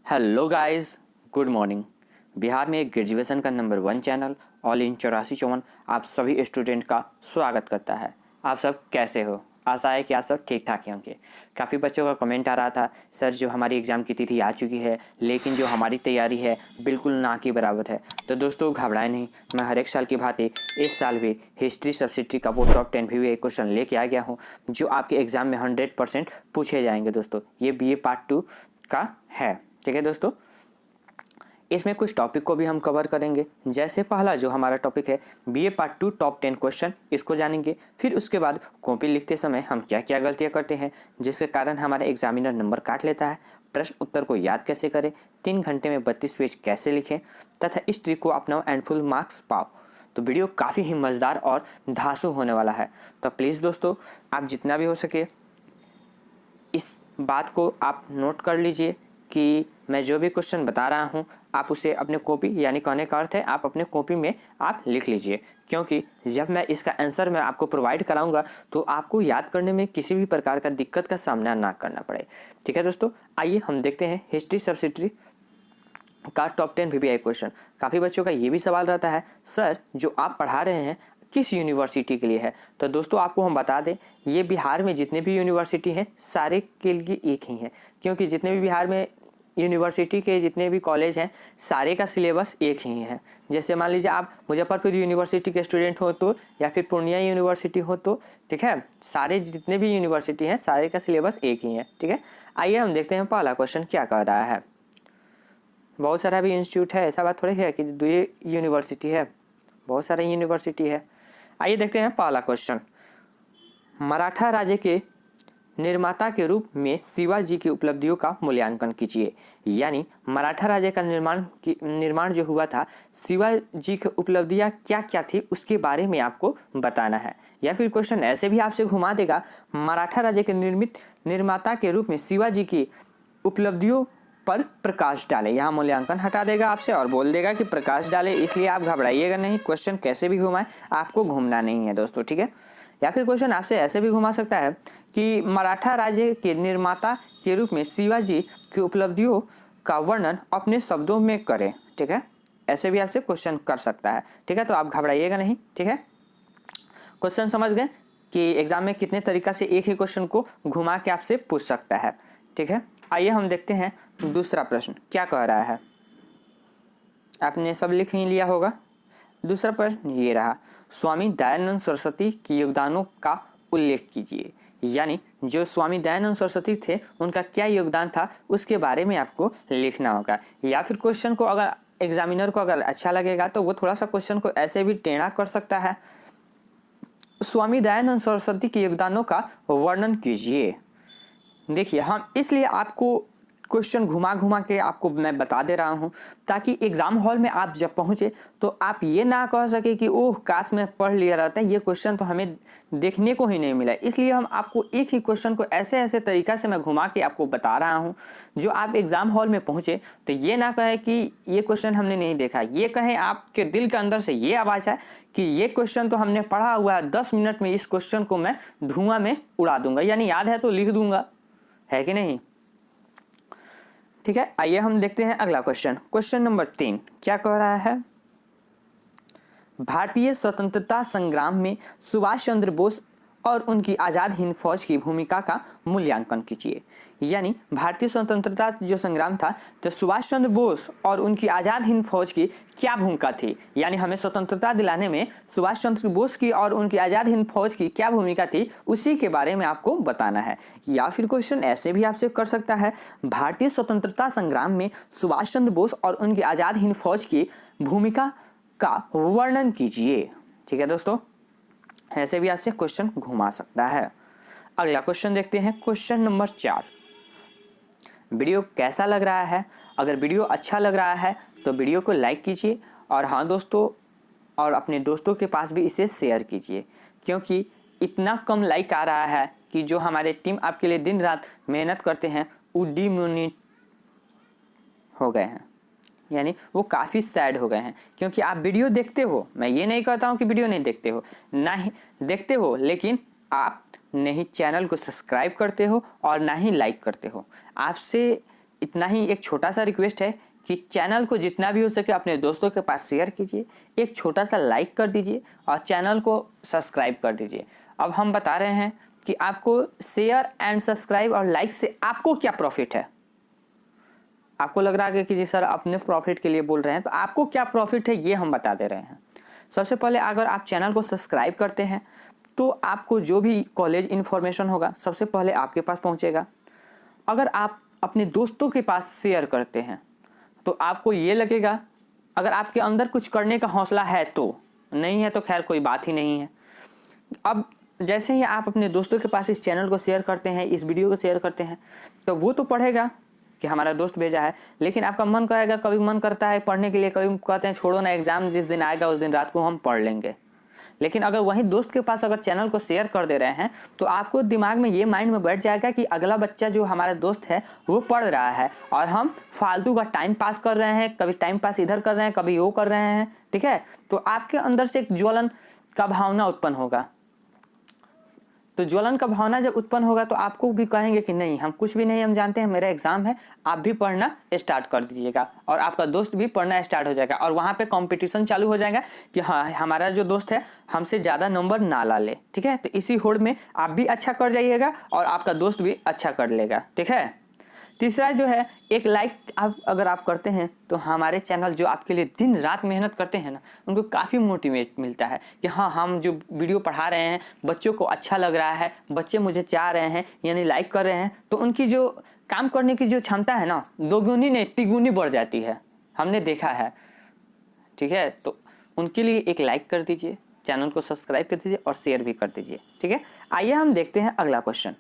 Hello guys, good morning. Bihar में graduation का number 1 channel all in 8454 आप सभी स्टूडेंट का स्वागत करता है। आप सब कैसे हो? आशा है कि आप सब ठीक ठाक ही होंगे। काफ़ी बच्चों का कमेंट आ रहा था, सर जो हमारी एग्ज़ाम की तिथि आ चुकी है लेकिन जो हमारी तैयारी है बिल्कुल ना के बराबर है। तो दोस्तों घबराएं नहीं, मैं हर एक साल की भांति इस साल भी हिस्ट्री सब्सिडी का वो टॉप 10 भी क्वेश्चन लेके आ गया हूँ जो आपके एग्ज़ाम में 100% पूछे जाएंगे। दोस्तों ये BA पार्ट 2 का है, ठीक है दोस्तों। इसमें कुछ टॉपिक को भी हम कवर करेंगे। जैसे पहला जो हमारा टॉपिक है BA पार्ट 2 टॉप 10 क्वेश्चन, इसको जानेंगे। फिर उसके बाद कॉपी लिखते समय हम क्या क्या गलतियां करते हैं जिसके कारण हमारा एग्जामिनर नंबर काट लेता है, प्रश्न उत्तर को याद कैसे करें, 3 घंटे में 32 पेज कैसे लिखें तथा इस ट्रिक को अपनाओ एंड फुल मार्क्स पाओ। तो वीडियो काफ़ी ही मज़ेदार और धांसू होने वाला है। तो प्लीज़ दोस्तों आप जितना भी हो सके इस बात को आप नोट कर लीजिए कि मैं जो भी क्वेश्चन बता रहा हूं आप उसे अपने कॉपी, यानी कहने का अर्थ है आप अपने कॉपी में आप लिख लीजिए, क्योंकि जब मैं इसका आंसर मैं आपको प्रोवाइड कराऊंगा तो आपको याद करने में किसी भी प्रकार का दिक्कत का सामना ना करना पड़े। ठीक है दोस्तों, आइए हम देखते हैं हिस्ट्री सब्सिडी का टॉप 10 VBI क्वेश्चन। काफ़ी बच्चों का ये भी सवाल रहता है, सर जो आप पढ़ा रहे हैं किस यूनिवर्सिटी के लिए है? तो दोस्तों आपको हम बता दें, ये बिहार में जितने भी यूनिवर्सिटी हैं सारे के लिए एक ही है, क्योंकि जितने भी बिहार में यूनिवर्सिटी के जितने भी कॉलेज हैं सारे का सिलेबस एक ही है। जैसे मान लीजिए आप मुजफ्फरपुर यूनिवर्सिटी के स्टूडेंट हो तो, या फिर पूर्णिया यूनिवर्सिटी हो तो, ठीक है, सारे जितने भी यूनिवर्सिटी हैं सारे का सिलेबस एक ही है। ठीक है, आइए हम देखते हैं पहला क्वेश्चन क्या कह रहा है। बहुत सारा भी इंस्टीट्यूट है, ऐसा बात थोड़ी है कि 2 यूनिवर्सिटी है, बहुत सारा यूनिवर्सिटी है। आइए देखते हैं पहला क्वेश्चन। मराठा राज्य के निर्माता के रूप में शिवाजी की उपलब्धियों का मूल्यांकन कीजिए। यानी मराठा राज्य का निर्माण जो हुआ था, शिवाजी की उपलब्धियां क्या क्या थी उसके बारे में आपको बताना है। या फिर क्वेश्चन ऐसे भी आपसे घुमा देगा, मराठा राज्य के निर्माता के रूप में शिवाजी की उपलब्धियों पर प्रकाश डाले। यहाँ मूल्यांकन हटा देगा आपसे और बोल देगा कि प्रकाश डाले, इसलिए आप घबराइएगा नहीं। क्वेश्चन कैसे भी घुमाए आपको घूमना नहीं है दोस्तों, ठीक है। या फिर क्वेश्चन आपसे ऐसे भी घुमा सकता है कि मराठा राज्य के निर्माता के रूप में शिवाजी की उपलब्धियों का वर्णन अपने शब्दों में करें, ठीक है। ऐसे भी आपसे क्वेश्चन कर सकता है, ठीक है। तो आप घबराइएगा नहीं, ठीक है। क्वेश्चन समझ गए कि एग्जाम में कितने तरीका से एक ही क्वेश्चन को घुमा के आपसे पूछ सकता है, ठीक है। आइए हम देखते हैं दूसरा प्रश्न क्या कह रहा है। आपने सब लिख ही लिया होगा। दूसरा प्रश्न ये रहा, स्वामी दयानंद सरस्वती के योगदानों का उल्लेख कीजिए। यानी जो स्वामी दयानंद सरस्वती थे उनका क्या योगदान था उसके बारे में आपको लिखना होगा। या फिर क्वेश्चन को अगर एग्जामिनर को अगर अच्छा लगेगा तो वो थोड़ा सा क्वेश्चन को ऐसे भी टेढ़ा कर सकता है, स्वामी दयानंद सरस्वती के योगदानों का वर्णन कीजिए। देखिए हम इसलिए आपको क्वेश्चन घुमा घुमा के आपको मैं बता दे रहा हूं ताकि एग्जाम हॉल में आप जब पहुंचे तो आप ये ना कह सके कि ओह काश मैं पढ़ लिया रहता, ये क्वेश्चन तो हमें देखने को ही नहीं मिला। इसलिए हम आपको एक ही क्वेश्चन को ऐसे ऐसे तरीका से मैं घुमा के आपको बता रहा हूं जो आप एग्जाम हॉल में पहुंचे तो ये ना कहे कि ये क्वेश्चन हमने नहीं देखा, ये कहें आपके दिल के अंदर से ये आवाज़ है कि ये क्वेश्चन तो हमने पढ़ा हुआ है, 10 मिनट में इस क्वेश्चन को मैं धुआं में उड़ा दूंगा, यानी याद है तो लिख दूंगा, है कि नहीं। ठीक है, आइए हम देखते हैं अगला क्वेश्चन। क्वेश्चन नंबर 3 क्या कह रहा है, भारतीय स्वतंत्रता संग्राम में सुभाष चंद्र बोस और उनकी आज़ाद हिंद फौज की भूमिका का मूल्यांकन कीजिए। यानी भारतीय स्वतंत्रता जो संग्राम था तो सुभाष चंद्र बोस और उनकी आज़ाद हिंद फौज की क्या भूमिका थी, यानी हमें स्वतंत्रता दिलाने में सुभाष चंद्र बोस की और उनकी आज़ाद हिंद फौज की क्या भूमिका थी उसी के बारे में आपको बताना है। या फिर क्वेश्चन ऐसे भी आपसे कर सकता है, भारतीय स्वतंत्रता संग्राम में सुभाष चंद्र बोस और उनकी आज़ाद हिंद फौज की भूमिका का वर्णन कीजिए। ठीक है दोस्तों, ऐसे भी आपसे क्वेश्चन घुमा सकता है। अगला क्वेश्चन देखते हैं, क्वेश्चन नंबर 4। वीडियो कैसा लग रहा है? अगर वीडियो अच्छा लग रहा है तो वीडियो को लाइक कीजिए और हाँ दोस्तों, और अपने दोस्तों के पास भी इसे शेयर कीजिए, क्योंकि इतना कम लाइक आ रहा है कि जो हमारे टीम आपके लिए दिन रात मेहनत करते हैं वो डिमोनेटाइज हो गए हैं, यानी वो काफ़ी सैड हो गए हैं। क्योंकि आप वीडियो देखते हो, मैं ये नहीं कहता हूँ कि वीडियो नहीं देखते हो, ना ही देखते हो, लेकिन आप नहीं चैनल को सब्सक्राइब करते हो और ना ही लाइक करते हो। आपसे इतना ही एक छोटा सा रिक्वेस्ट है कि चैनल को जितना भी हो सके अपने दोस्तों के पास शेयर कीजिए, एक छोटा सा लाइक कर दीजिए और चैनल को सब्सक्राइब कर दीजिए। अब हम बता रहे हैं कि आपको शेयर एंड सब्सक्राइब और लाइक से आपको क्या प्रॉफिट है। आपको लग रहा है कि जी सर अपने प्रॉफिट के लिए बोल रहे हैं, तो आपको क्या प्रॉफिट है ये हम बता दे रहे हैं। सबसे पहले अगर आप चैनल को सब्सक्राइब करते हैं तो आपको जो भी कॉलेज इन्फॉर्मेशन होगा सबसे पहले आपके पास पहुंचेगा। अगर आप अपने दोस्तों के पास शेयर करते हैं तो आपको ये लगेगा, अगर आपके अंदर कुछ करने का हौसला है तो, नहीं है तो खैर कोई बात ही नहीं है। अब जैसे ही आप अपने दोस्तों के पास इस चैनल को शेयर करते हैं, इस वीडियो को शेयर करते हैं, तो वो तो पढ़ेगा कि हमारा दोस्त भेजा है, लेकिन आपका मन करेगा, कभी मन करता है पढ़ने के लिए, कभी कहते हैं छोड़ो ना एग्जाम जिस दिन आएगा उस दिन रात को हम पढ़ लेंगे। लेकिन अगर वहीं दोस्त के पास अगर चैनल को शेयर कर दे रहे हैं तो आपको दिमाग में ये माइंड में बैठ जाएगा कि अगला बच्चा जो हमारा दोस्त है वो पढ़ रहा है और हम फालतू का टाइम पास कर रहे हैं, कभी टाइम पास इधर कर रहे हैं, कभी वो कर रहे हैं, ठीक है। तो आपके अंदर से एक ज्वलन का भावना उत्पन्न होगा। तो ज्वलन का भावना जब उत्पन्न होगा तो आपको भी कहेंगे कि नहीं हम कुछ भी नहीं, हम जानते हैं मेरा एग्जाम है, आप भी पढ़ना स्टार्ट कर दीजिएगा और आपका दोस्त भी पढ़ना स्टार्ट हो जाएगा और वहाँ पे कंपटीशन चालू हो जाएगा कि हाँ हमारा जो दोस्त है हमसे ज़्यादा नंबर ना ला ले, ठीक है। तो इसी होड़ में आप भी अच्छा कर जाइएगा और आपका दोस्त भी अच्छा कर लेगा, ठीक है। तीसरा जो है, एक लाइक अगर आप करते हैं तो हमारे चैनल जो आपके लिए दिन रात मेहनत करते हैं ना, उनको काफ़ी मोटिवेट मिलता है कि हाँ हम जो वीडियो पढ़ा रहे हैं बच्चों को अच्छा लग रहा है, बच्चे मुझे चाह रहे हैं यानी लाइक कर रहे हैं, तो उनकी जो काम करने की जो क्षमता है ना दोगुनी नहीं तिगुनी बढ़ जाती है, हमने देखा है, ठीक है। तो उनके लिए एक लाइक कर दीजिए, चैनल को सब्सक्राइब कर दीजिए और शेयर भी कर दीजिए, ठीक है। आइए हम देखते हैं अगला क्वेश्चन।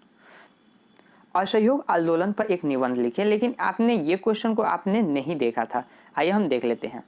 असहयोग आंदोलन पर एक निबंध लिखे, लेकिन आपने ये क्वेश्चन को आपने नहीं देखा था। आइए हम देख लेते हैं।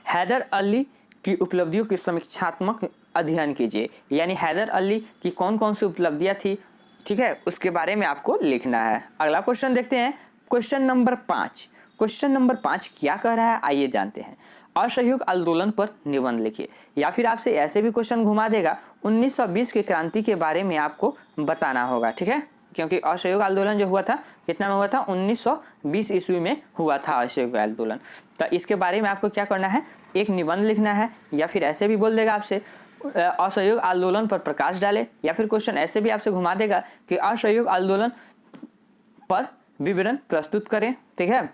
हैदर अली की उपलब्धियों की समीक्षात्मक अध्ययन कीजिए, यानी हैदर अली की कौन कौन सी उपलब्धियां थी, ठीक है, उसके बारे में आपको लिखना है। अगला क्वेश्चन देखते हैं, क्वेश्चन नंबर 5। क्वेश्चन नंबर 5 क्या कह रहा है आइए जानते हैं। असहयोग आंदोलन पर निबंध लिखिए, या फिर आपसे ऐसे भी क्वेश्चन घुमा देगा 1920 की क्रांति के बारे में आपको बताना होगा, ठीक है, क्योंकि असहयोग आंदोलन जो हुआ था कितना में हुआ था, 1920 ईस्वी में हुआ था असहयोग आंदोलन। तो इसके बारे में आपको क्या करना है, एक निबंध लिखना है, या फिर ऐसे भी बोल देगा आपसे असहयोग आंदोलन पर प्रकाश डाले, या फिर क्वेश्चन ऐसे भी आपसे घुमा देगा कि असहयोग आंदोलन पर विवरण प्रस्तुत करें, ठीक है।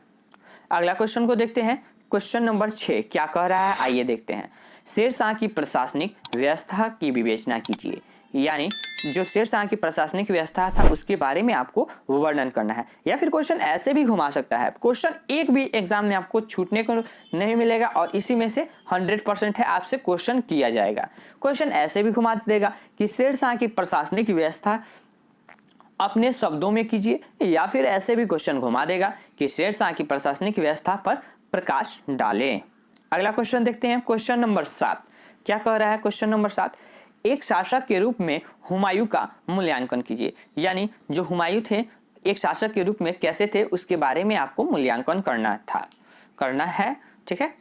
अगला क्वेश्चन को देखते हैं। क्वेश्चन नंबर 6 क्या कह रहा है आइए देखते हैं। शेरशाह की प्रशासनिक व्यवस्था की विवेचना कीजिए, यानी जो शेरशाह की प्रशासनिक व्यवस्था था उसके बारे में आपको वर्णन करना है। या फिर क्वेश्चन ऐसे भी घुमा सकता है, क्वेश्चन एक भी एग्जाम में आपको छूटने को नहीं मिलेगा और इसी में से 100% है आपसे क्वेश्चन किया जाएगा। क्वेश्चन ऐसे भी घुमा देगा कि शेरशाह की प्रशासनिक व्यवस्था अपने शब्दों में कीजिए, या फिर ऐसे भी क्वेश्चन घुमा देगा कि शेरशाह की प्रशासनिक व्यवस्था पर प्रकाश डालें। अगला क्वेश्चन देखते हैं। क्वेश्चन नंबर 7 क्या कह रहा है। क्वेश्चन नंबर 7, एक शासक के रूप में हुमायूं का मूल्यांकन कीजिए, यानी जो हुमायूं थे एक शासक के रूप में कैसे थे उसके बारे में आपको मूल्यांकन करना है, ठीक है।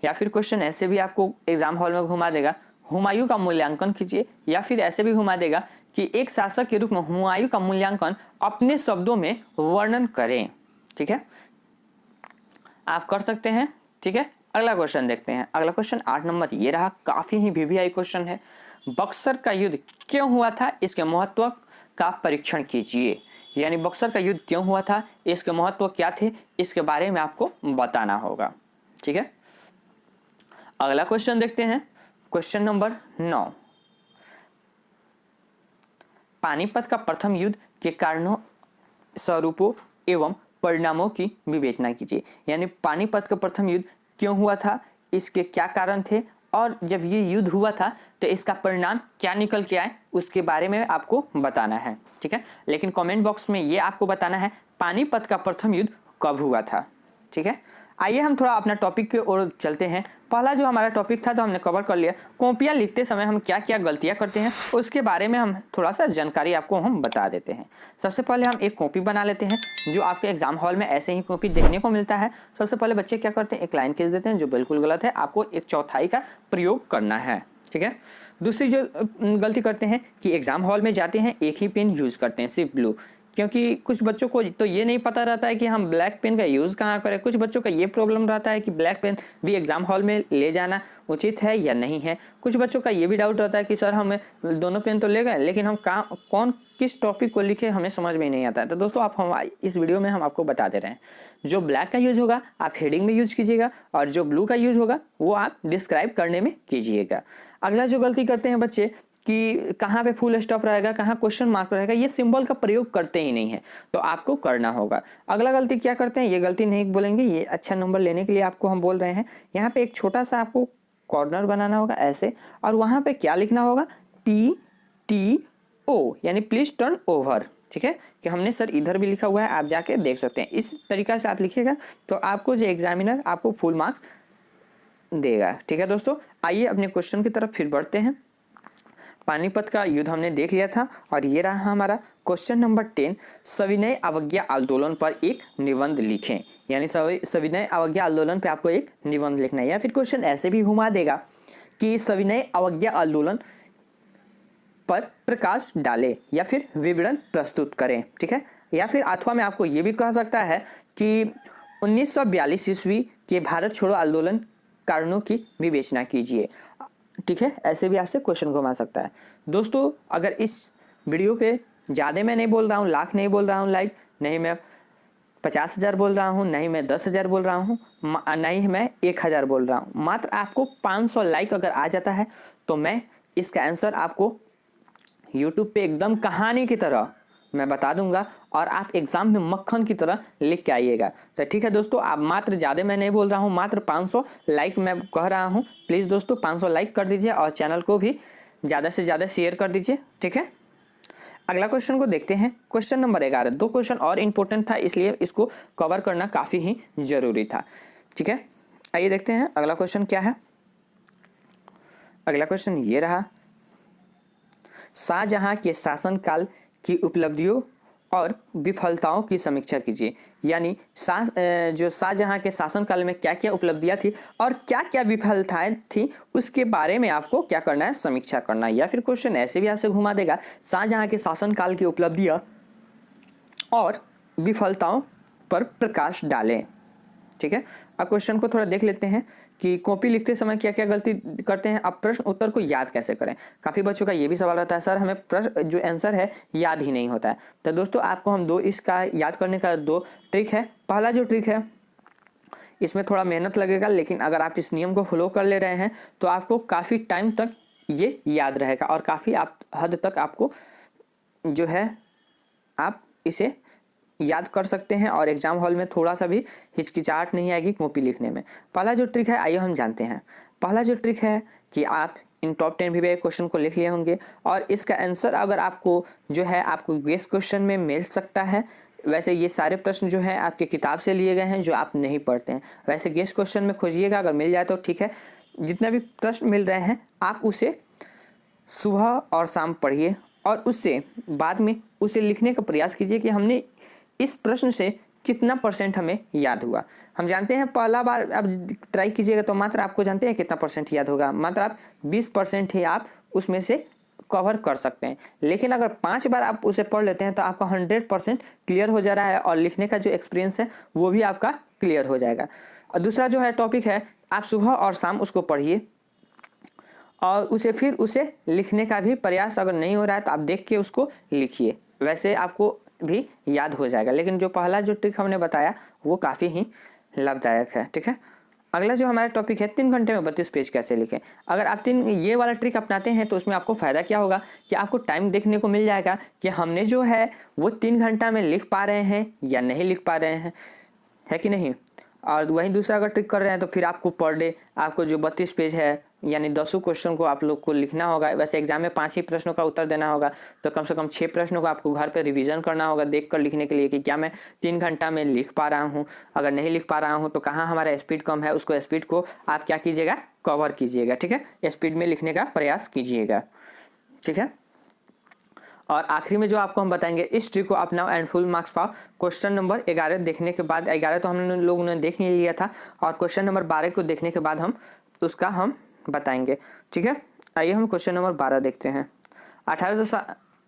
या फिर क्वेश्चन ऐसे भी आपको एग्जाम हॉल में घुमा देगा, हुमायूं का मूल्यांकन कीजिए, या फिर ऐसे भी घुमा देगा कि एक शासक के रूप में हुमायूं का मूल्यांकन अपने शब्दों में वर्णन करें, ठीक है, आप कर सकते हैं, ठीक है। अगला क्वेश्चन देखते हैं। अगला क्वेश्चन 8 नंबर ये रहा, काफी ही वीवीआई क्वेश्चन है। बक्सर का युद्ध क्यों हुआ था, इसके महत्व का परीक्षण कीजिए, यानी बक्सर का युद्ध क्यों हुआ था, इसके महत्व क्या थे, इसके बारे में आपको बताना होगा, ठीक है। अगला क्वेश्चन देखते हैं। क्वेश्चन नंबर 9, पानीपत का प्रथम युद्ध के कारणों, स्वरूपों एवं परिणामों की विवेचना कीजिए, यानी पानीपत का प्रथम युद्ध क्यों हुआ था, इसके क्या कारण थे, और जब ये युद्ध हुआ था तो इसका परिणाम क्या निकल के आए उसके बारे में आपको बताना है, ठीक है। लेकिन कमेंट बॉक्स में ये आपको बताना है पानीपत का प्रथम युद्ध कब हुआ था, ठीक है। आइए हम थोड़ा अपना टॉपिक की ओर चलते हैं। पहला जो हमारा टॉपिक था तो हमने कवर कर लिया। कॉपियाँ लिखते समय हम क्या क्या गलतियाँ करते हैं उसके बारे में हम थोड़ा सा जानकारी आपको हम बता देते हैं। सबसे पहले हम एक कॉपी बना लेते हैं, जो आपके एग्जाम हॉल में ऐसे ही कॉपी देखने को मिलता है। सबसे पहले बच्चे क्या करते हैं, एक लाइन खींच देते हैं, जो बिल्कुल गलत है, आपको 1/4 का प्रयोग करना है, ठीक है। दूसरी जो गलती करते हैं कि एग्जाम हॉल में जाते हैं एक ही पेन यूज़ करते हैं, सिर्फ ब्लू। क्योंकि कुछ बच्चों को तो ये नहीं पता रहता है कि हम ब्लैक पेन का यूज़ कहाँ करें। कुछ बच्चों का ये प्रॉब्लम रहता है कि ब्लैक पेन भी एग्ज़ाम हॉल में ले जाना उचित है या नहीं है। कुछ बच्चों का ये भी डाउट रहता है कि सर हमें दोनों पेन तो ले गए, लेकिन हम कौन किस टॉपिक को लिखे हमें समझ में नहीं आता है। तो दोस्तों हम इस वीडियो में हम आपको बता दे रहे हैं, जो ब्लैक का यूज़ होगा आप हेडिंग में यूज़ कीजिएगा, और जो ब्लू का यूज़ होगा वो आप डिस्क्राइब करने में कीजिएगा। अगला जो गलती करते हैं बच्चे कि कहाँ पे फुल स्टॉप रहेगा, कहाँ क्वेश्चन मार्क रहेगा, ये सिंबल का प्रयोग करते ही नहीं है, तो आपको करना होगा। अगला गलती क्या करते हैं, ये गलती नहीं बोलेंगे, ये अच्छा नंबर लेने के लिए आपको हम बोल रहे हैं। यहाँ पे एक छोटा सा आपको कॉर्नर बनाना होगा ऐसे, और वहाँ पे क्या लिखना होगा, PTO यानी प्लीज टर्न ओवर। ठीक है, कि हमने सर इधर भी लिखा हुआ है, आप जाके देख सकते हैं। इस तरीका से आप लिखिएगा तो आपको जो एग्जामिनर आपको फुल मार्क्स देगा। ठीक है दोस्तों, आइए अपने क्वेश्चन की तरफ फिर बढ़ते हैं। पानीपत का युद्ध हमने देख लिया था, और ये रहा हमारा क्वेश्चन नंबर 10, सविनय अवज्ञा आंदोलन पर एक निबंध लिखें। यानी सविनय अवज्ञा आंदोलन पे आपको एक निबंध लिखना है। या फिर क्वेश्चन ऐसे भी घुमा देगा कि सविनय अवज्ञा आंदोलन पर प्रकाश डालें या फिर विवरण प्रस्तुत करें। ठीक है, या फिर अथवा में आपको ये भी कह सकता है कि 1942 ईस्वी के भारत छोड़ो आंदोलन कारणों की विवेचना कीजिए। ठीक है, ऐसे भी आपसे क्वेश्चन घुमा सकता है। दोस्तों अगर इस वीडियो पे ज़्यादा मैं नहीं बोल रहा हूँ, लाख नहीं बोल रहा हूँ लाइक, नहीं मैं 50,000 बोल रहा हूँ, नहीं मैं 10,000 बोल रहा हूँ, नहीं मैं 1,000 बोल रहा हूँ, मात्र आपको 500 लाइक अगर आ जाता है तो मैं इसका आंसर आपको यूट्यूब पे एकदम कहानी की तरह मैं बता दूंगा, और आप एग्जाम में मक्खन की तरह लिख के आइएगा। तो ठीक है दोस्तों, आप मात्र ज़्यादा मैं नहीं बोल रहा हूँ, मात्र 500 लाइक मैं कह रहा हूँ। प्लीज़ दोस्तों 500 लाइक कर दीजिए, और चैनल को भी ज़्यादा से ज़्यादा शेयर कर दीजिए। ठीक है, अगला क्वेश्चन को देखते हैं। क्वेश्चन नंबर 11, 2 क्वेश्चन और इम्पोर्टेंट था, इसलिए इसको कवर करना काफ़ी ही जरूरी था। ठीक है, आइए देखते हैं अगला क्वेश्चन क्या है। अगला क्वेश्चन ये रहा, शाहजहां के शासनकाल की उपलब्धियों और विफलताओं की समीक्षा कीजिए। यानी जो शाहजहां के शासनकाल में क्या क्या उपलब्धियां थी और क्या क्या विफलताएं थी, उसके बारे में आपको क्या करना है, समीक्षा करना है। या फिर क्वेश्चन ऐसे भी आपसे घुमा देगा, शाहजहां के शासनकाल की उपलब्धियां और विफलताओं पर प्रकाश डालें। ठीक है, अब क्वेश्चन को थोड़ा देख लेते हैं कि कॉपी लिखते समय क्या क्या गलती करते हैं। अब प्रश्न उत्तर को याद कैसे करें। काफ़ी बच्चों का ये भी सवाल रहता है, सर हमें प्रश्न जो आंसर है याद ही नहीं होता है। तो दोस्तों आपको हम इसका याद करने का 2 ट्रिक है। पहला जो ट्रिक है, इसमें थोड़ा मेहनत लगेगा, लेकिन अगर आप इस नियम को फॉलो कर ले रहे हैं तो आपको काफ़ी टाइम तक ये याद रहेगा, और काफ़ी हद तक आपको जो है आप इसे याद कर सकते हैं, और एग्जाम हॉल में थोड़ा सा भी हिचकिचाहट नहीं आएगी कॉपी लिखने में। पहला जो ट्रिक है, आइए हम जानते हैं। पहला जो ट्रिक है कि आप इन टॉप 10 भी क्वेश्चन को लिख लिए होंगे, और इसका आंसर अगर आपको जो है आपको गेस क्वेश्चन में मिल सकता है। वैसे ये सारे प्रश्न जो है आपके किताब से लिए गए हैं, जो आप नहीं पढ़ते हैं। वैसे गेस क्वेश्चन में खोजिएगा, अगर मिल जाए तो ठीक है। जितना भी प्रश्न मिल रहे हैं आप उसे सुबह और शाम पढ़िए, और उससे बाद में उसे लिखने का प्रयास कीजिए कि हमने इस प्रश्न से कितना % हमें याद हुआ। हम जानते हैं पहला बार आप ट्राई कीजिएगा तो मात्र आपको जानते हैं कितना % याद होगा, मात्र आप 20% ही आप उसमें से कवर कर सकते हैं। लेकिन अगर 5 बार आप उसे पढ़ लेते हैं तो आपका 100% क्लियर हो जा रहा है, और लिखने का जो एक्सपीरियंस है वो भी आपका क्लियर हो जाएगा। और दूसरा जो है टॉपिक है, आप सुबह और शाम उसको पढ़िए, और उसे लिखने का भी प्रयास अगर नहीं हो रहा है तो आप देख के उसको लिखिए, वैसे आपको भी याद हो जाएगा। लेकिन जो पहला जो ट्रिक हमने बताया वो काफ़ी ही लाभदायक है। ठीक है, अगला जो हमारा टॉपिक है, 3 घंटे में 32 पेज कैसे लिखें। अगर आप ये वाला ट्रिक अपनाते हैं तो उसमें आपको फ़ायदा क्या होगा कि आपको टाइम देखने को मिल जाएगा कि हमने जो है वो 3 घंटा में लिख पा रहे हैं या नहीं लिख पा रहे हैं, है कि नहीं। और वहीं दूसरा अगर ट्रिक कर रहे हैं तो फिर आपको पर डे आपको जो 32 पेज है यानी 10 क्वेश्चन को आप लोग को लिखना होगा। वैसे एग्जाम में 5 ही प्रश्नों का उत्तर देना होगा, तो कम से कम 6 प्रश्नों को आपको घर पे रिवीजन करना होगा देख कर लिखने के लिए कि क्या मैं 3 घंटा में लिख पा रहा हूँ। अगर नहीं लिख पा रहा हूँ तो कहाँ हमारा स्पीड कम है, उसको स्पीड को आप क्या कीजिएगा, कवर कीजिएगा। ठीक है, स्पीड में लिखने का प्रयास कीजिएगा। ठीक है, और आखिरी में जो आपको हम बताएंगे, इस ट्रिक को अपनाओ एंड फुल मार्क्स पाओ। क्वेश्चन नंबर 11 देखने के बाद, 11 तो हम लोगों ने देख नहीं लिया था, और क्वेश्चन नंबर 12 को देखने के बाद उसका हम बताएंगे। ठीक है, आइए हम क्वेश्चन नंबर 12 देखते हैं।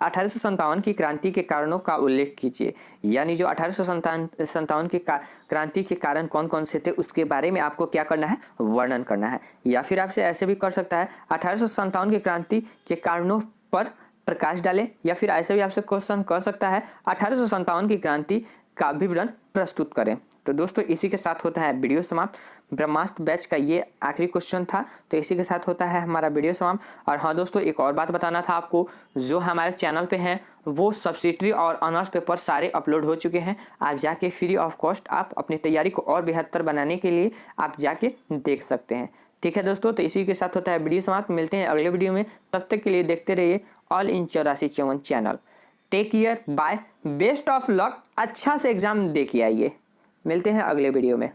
1857 की क्रांति के कारणों का उल्लेख कीजिए। यानी जो 1857 की क्रांति के कारण कौन कौन से थे उसके बारे में आपको क्या करना है, वर्णन करना है। या फिर आपसे ऐसे भी कर सकता है 1857 की क्रांति के कारणों पर प्रकाश डालें, या फिर ऐसे भी आपसे क्वेश्चन कर सकता है 1857 की क्रांति का विवरण प्रस्तुत करें। तो दोस्तों इसी के साथ होता है वीडियो समाप्त। ब्रह्मास्त्र बैच का ये आखिरी क्वेश्चन था, तो इसी के साथ होता है हमारा वीडियो समाप्त। और हाँ दोस्तों, एक और बात बताना था आपको, जो हमारे चैनल पे हैं वो सब्सिडरी और ऑनर्स पेपर सारे अपलोड हो चुके हैं। आप जाके फ्री ऑफ कॉस्ट आप अपनी तैयारी को और बेहतर बनाने के लिए आप जाके देख सकते हैं। ठीक है दोस्तों, तो इसी के साथ होता है वीडियो समाप्त। मिलते हैं अगले वीडियो में, तब तक के लिए देखते रहिए all in 8454 channel. Take care, bye, best of luck, अच्छा से एग्जाम दे के आइए। मिलते हैं अगले वीडियो में।